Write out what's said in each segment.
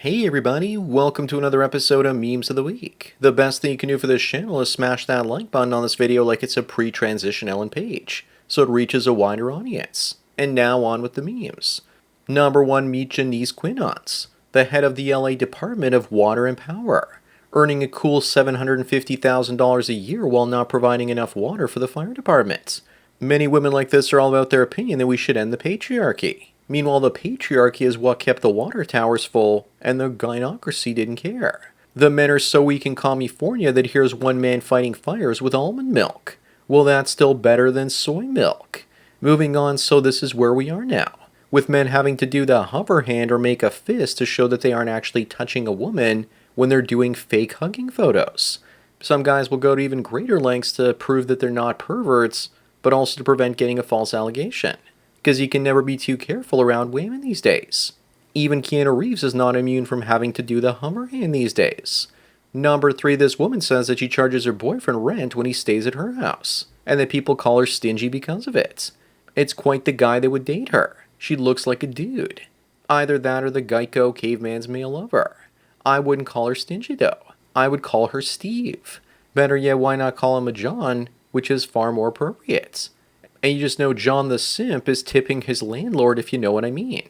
Hey everybody, welcome to another episode of Memes of the Week. The best thing you can do for this channel is smash that like button on this video like it's a pre-transition Ellen page, so it reaches a wider audience. And now on with the memes. Number 1, meet Janice Quinons, the head of the LA Department of Water and Power, earning a cool $750,000 a year while not providing enough water for the fire department. Many women like this are all about their opinion that we should end the patriarchy. Meanwhile, the patriarchy is what kept the water towers full, and the gynocracy didn't care. The men are so weak in California that here's one man fighting fires with almond milk. Well, that's still better than soy milk. Moving on, so this is where we are now, with men having to do the hover hand or make a fist to show that they aren't actually touching a woman when they're doing fake hugging photos. Some guys will go to even greater lengths to prove that they're not perverts, but also to prevent getting a false allegation. Because you can never be too careful around women these days. Even Keanu Reeves is not immune from having to do the hover hand these days. Number 3, this woman says that she charges her boyfriend rent when he stays at her house, and that people call her stingy because of it. It's quite the guy that would date her. She looks like a dude. Either that or the Geico caveman's male lover. I wouldn't call her stingy though. I would call her Steve. Better yet, why not call him a John, which is far more appropriate. And you just know John the simp is tipping his landlord, if you know what I mean.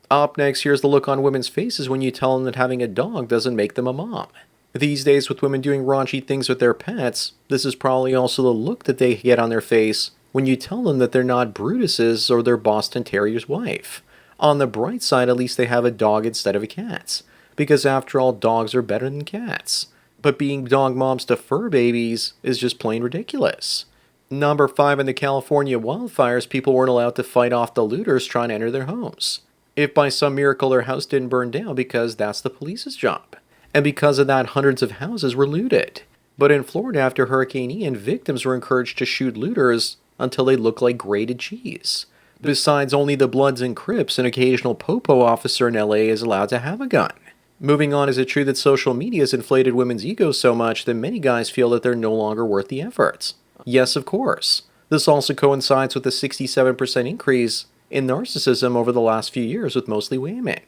Up next, here's the look on women's faces when you tell them that having a dog doesn't make them a mom. These days, with women doing raunchy things with their pets, this is probably also the look that they get on their face when you tell them that they're not Brutus's or their Boston Terrier's wife. On the bright side, at least they have a dog instead of a cat, because after all, dogs are better than cats. But being dog moms to fur babies is just plain ridiculous. Number 5, in the California wildfires, people weren't allowed to fight off the looters trying to enter their homes. If by some miracle their house didn't burn down, because that's the police's job. And because of that, hundreds of houses were looted. But in Florida after Hurricane Ian, victims were encouraged to shoot looters until they looked like grated cheese. Besides, only the Bloods and Crips, an occasional popo officer in LA is allowed to have a gun. Moving on, is it true that social media has inflated women's egos so much that many guys feel that they're no longer worth the efforts? Yes, of course. This also coincides with a 67% increase in narcissism over the last few years with mostly women.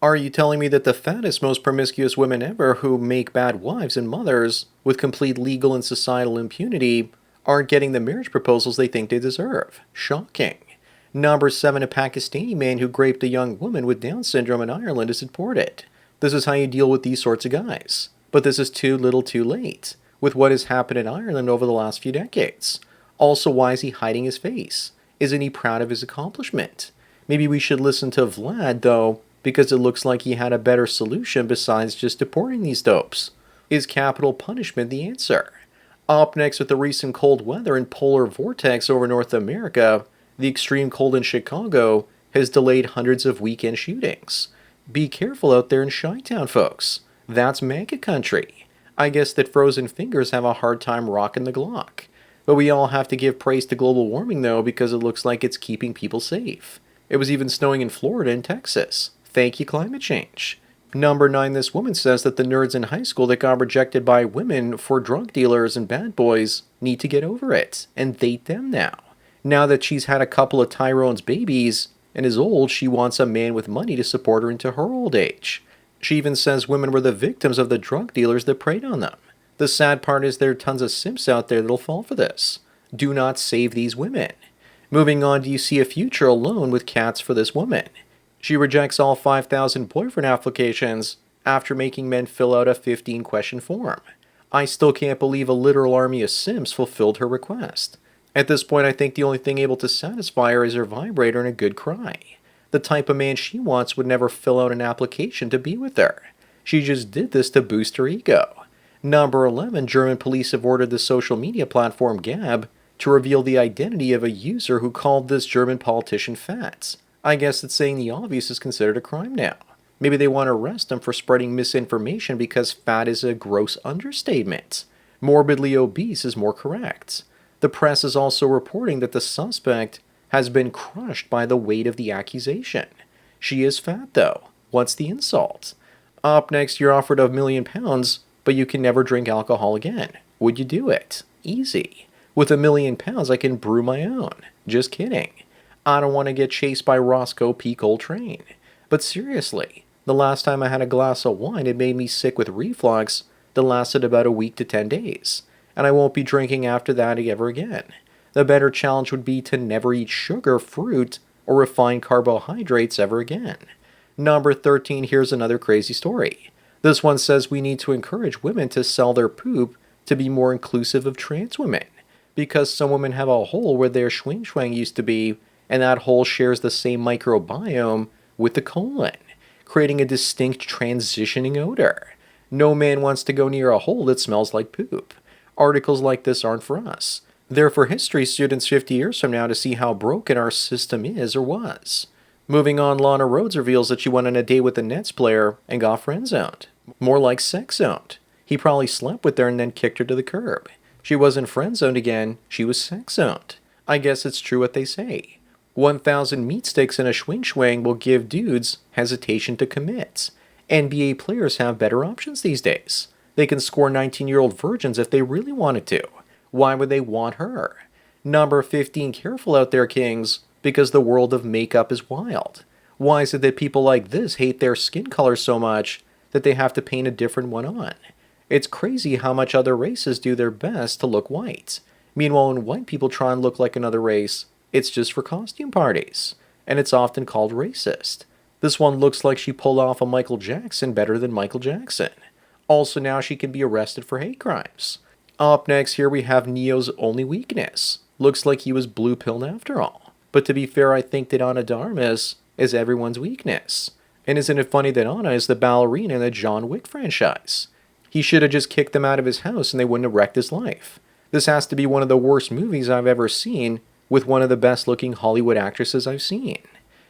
Are you telling me that the fattest, most promiscuous women ever who make bad wives and mothers with complete legal and societal impunity aren't getting the marriage proposals they think they deserve? Shocking. Number 7, a Pakistani man who raped a young woman with Down syndrome in Ireland is deported. This is how you deal with these sorts of guys. But this is too little too late with what has happened in Ireland over the last few decades. Also, why is he hiding his face? Isn't he proud of his accomplishment? Maybe we should listen to Vlad, though, because it looks like he had a better solution besides just deporting these dopes. Is capital punishment the answer? Up next, with the recent cold weather and polar vortex over North America, the extreme cold in Chicago has delayed hundreds of weekend shootings. Be careful out there in Chi-Town, folks. That's mega country. I guess that frozen fingers have a hard time rocking the Glock. But we all have to give praise to global warming though, because it looks like it's keeping people safe. It was even snowing in Florida and Texas. Thank you, climate change. Number 9, this woman says that the nerds in high school that got rejected by women for drug dealers and bad boys need to get over it and date them now. Now that she's had a couple of Tyrone's babies and is old, she wants a man with money to support her into her old age. She even says women were the victims of the drug dealers that preyed on them. The sad part is there are tons of simps out there that'll fall for this. Do not save these women. Moving on, do you see a future alone with cats for this woman? She rejects all 5,000 boyfriend applications after making men fill out a 15-question form. I still can't believe a literal army of simps fulfilled her request. At this point, I think the only thing able to satisfy her is her vibrator and a good cry. The type of man she wants would never fill out an application to be with her. She just did this to boost her ego. Number 11, German police have ordered the social media platform Gab to reveal the identity of a user who called this German politician fat. I guess that saying the obvious is considered a crime now. Maybe they want to arrest him for spreading misinformation because fat is a gross understatement. Morbidly obese is more correct. The press is also reporting that the suspect has been crushed by the weight of the accusation. She is fat though. What's the insult? Up next, you're offered £1,000,000, but you can never drink alcohol again. Would you do it? Easy. With £1,000,000, I can brew my own. Just kidding. I don't want to get chased by Roscoe P. Coltrane. But seriously, The last time I had a glass of wine, it made me sick with reflux that lasted about a week to 10 days, and I won't be drinking after that ever again. The better challenge would be to never eat sugar, fruit, or refined carbohydrates ever again. Number 13, here's another crazy story. This one says we need to encourage women to sell their poop to be more inclusive of trans women, because some women have a hole where their schwing used to be, and that hole shares the same microbiome with the colon, creating a distinct transitioning odor. No man wants to go near a hole that smells like poop. Articles like this aren't for us. They're for history students 50 years from now to see how broken our system is or was. Moving on, Lana Rhoades reveals that she went on a date with a Nets player and got friend-zoned. More like sex-zoned. He probably slept with her and then kicked her to the curb. She wasn't friend-zoned again, she was sex-zoned. I guess it's true what they say. 1,000 meat sticks in a swing will give dudes hesitation to commit. NBA players have better options these days. They can score 19-year-old virgins if they really wanted to. Why would they want her? Number 15, careful out there, kings, because the world of makeup is wild. Why is it that people like this hate their skin color so much that they have to paint a different one on? It's crazy how much other races do their best to look white. Meanwhile, when white people try and look like another race, it's just for costume parties, and it's often called racist. This one looks like she pulled off a Michael Jackson better than Michael Jackson. Also, now she can be arrested for hate crimes. Up next, here we have Neo's only weakness. Looks like he was blue-pilled after all. But to be fair, I think that Ana de Armas is everyone's weakness. And isn't it funny that Ana is the ballerina in the John Wick franchise? He should have just kicked them out of his house and they wouldn't have wrecked his life. This has to be one of the worst movies I've ever seen, with one of the best-looking Hollywood actresses I've seen.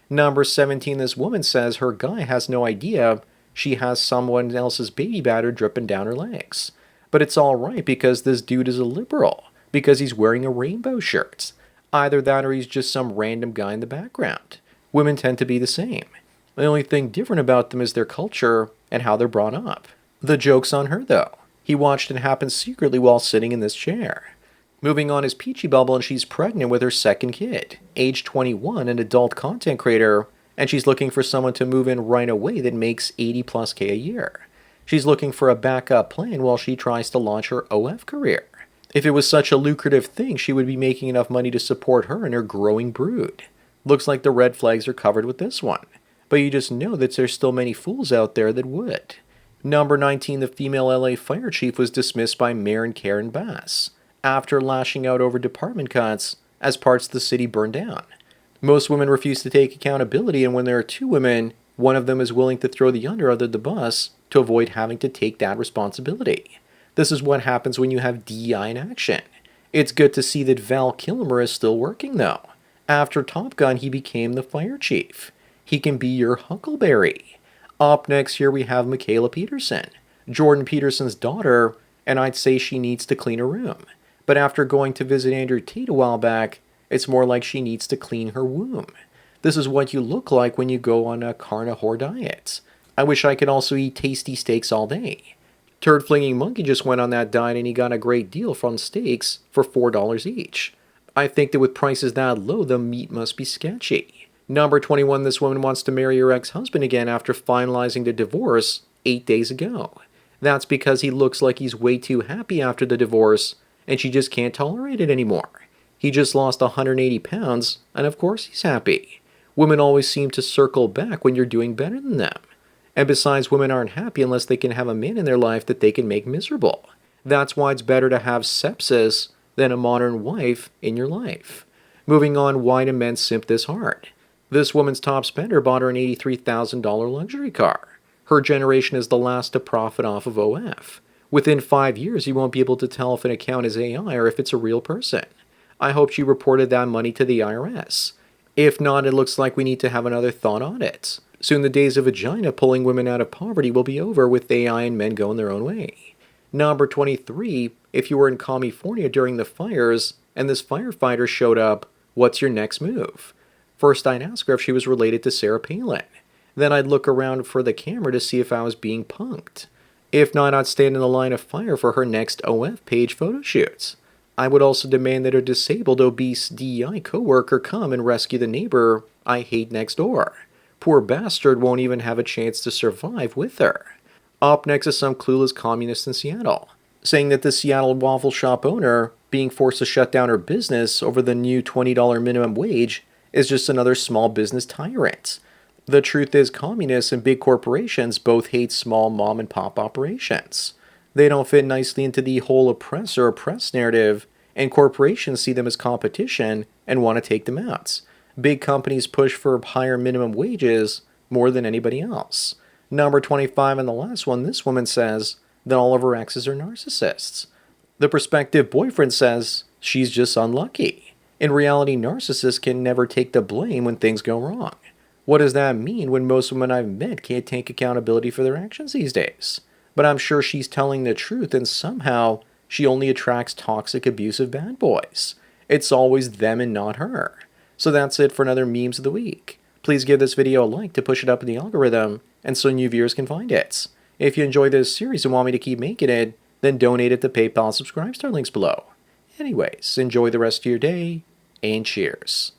Number 17, this woman says her guy has no idea she has someone else's baby batter dripping down her legs. But it's alright because this dude is a liberal, because he's wearing a rainbow shirt. Either that or he's just some random guy in the background. Women tend to be the same. The only thing different about them is their culture and how they're brought up. The joke's on her though. He watched it happen secretly while sitting in this chair. Moving on is Peachy Bubble, and she's pregnant with her second kid. Age 21, an adult content creator, and she's looking for someone to move in right away that makes 80+K a year. She's looking for a backup plan while she tries to launch her OF career. If it was such a lucrative thing, she would be making enough money to support her and her growing brood. Looks like the red flags are covered with this one. But you just know that there's still many fools out there that would. Number 19, the female LA fire chief was dismissed by Mayor Karen Bass after lashing out over department cuts as parts of the city burned down. Most women refuse to take accountability, and when there are two women, one of them is willing to throw the other under the bus to avoid having to take that responsibility. This is what happens when you have DEI in action. It's good to see that Val Kilmer is still working though. After Top Gun, he became the fire chief. He can be your Huckleberry. Up next, here we have Michaela Peterson, Jordan Peterson's daughter, and I'd say she needs to clean her room. But after going to visit Andrew Tate a while back, it's more like she needs to clean her womb. This is what you look like when you go on a carnivore diet. I wish I could also eat tasty steaks all day. Turd Flinging Monkey just went on that diet and he got a great deal from steaks for $4 each. I think that with prices that low, the meat must be sketchy. Number 21, this woman wants to marry her ex-husband again after finalizing the divorce 8 days ago. That's because he looks like he's way too happy after the divorce, and she just can't tolerate it anymore. He just lost 180 pounds, and of course he's happy. Women always seem to circle back when you're doing better than them. And besides, women aren't happy unless they can have a man in their life that they can make miserable. That's why it's better to have sepsis than a modern wife in your life. Moving on, why do men simp this hard? This woman's top spender bought her an $83,000 luxury car. Her generation is the last to profit off of OF. Within 5 years, you won't be able to tell if an account is AI or if it's a real person. I hope she reported that money to the IRS. If not, it looks like we need to have another thought audit. Soon the days of vagina pulling women out of poverty will be over with AI and men going their own way. Number 23, if you were in California during the fires and this firefighter showed up, what's your next move? First, I'd ask her if she was related to Sarah Palin. Then I'd look around for the camera to see if I was being punked. If not, I'd stand in the line of fire for her next OF page photo shoots. I would also demand that her disabled, obese DEI coworker come and rescue the neighbor I hate next door. Poor bastard won't even have a chance to survive with her. Up next is some clueless communist in Seattle, saying that the Seattle waffle shop owner being forced to shut down her business over the new $20 minimum wage is just another small business tyrant. The truth is, communists and big corporations both hate small mom and pop operations. They don't fit nicely into the whole oppressor-oppressed narrative, and corporations see them as competition and want to take them out. Big companies push for higher minimum wages more than anybody else. Number 25 and the last one, this woman says that all of her exes are narcissists. The prospective boyfriend says she's just unlucky. In reality, narcissists can never take the blame when things go wrong. What does that mean when most women I've met can't take accountability for their actions these days? But I'm sure she's telling the truth, and somehow she only attracts toxic, abusive bad boys. It's always them and not her. So that's it for another Memes of the Week. Please give this video a like to push it up in the algorithm, and so new viewers can find it. If you enjoy this series and want me to keep making it, then donate it to PayPal. Subscribe to our links below. Anyways, enjoy the rest of your day, and cheers.